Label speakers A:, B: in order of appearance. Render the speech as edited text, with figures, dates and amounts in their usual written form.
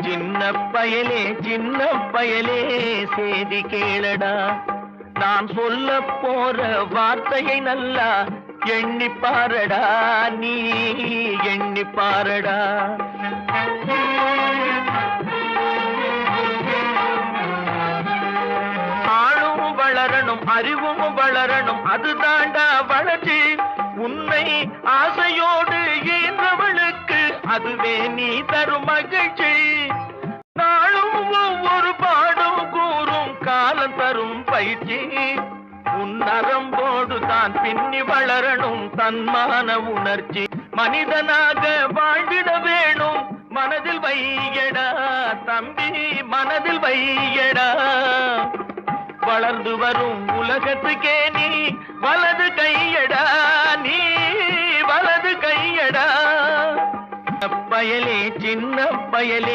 A: சின்ன பயலே சின்ன பயலே சேதி கேளடா, நான் சொல்ல போற வார்த்தையை நல்லா எண்ணி பாரடா, நீ எண்ணி பாரடா. ஆளும் வளரணும் அறிவும் வளரணும், அது தாண்டா வளர்ச்சி. உன்னை ஆசையோடு ஈன்றவளுக்கு அதுவே நீ தரும் மகிழ்ச்சி. நாளும் ஒவ்வொரு பாடும் கூறும் காலம் தரும் பயிற்சி. உன் நரம்போடு தான் பின்னி வளரணும் தன்மான உணர்ச்சி. மனிதனாக வாழ்ந்திட வேணும் மனதில் வையடா தம்பி, மனதில் வையடா. வளர்ந்து வரும் உலகத்துக்கே நீ வலது கையடா, நீ வலது கையடா. பயலே சின்ன பயலே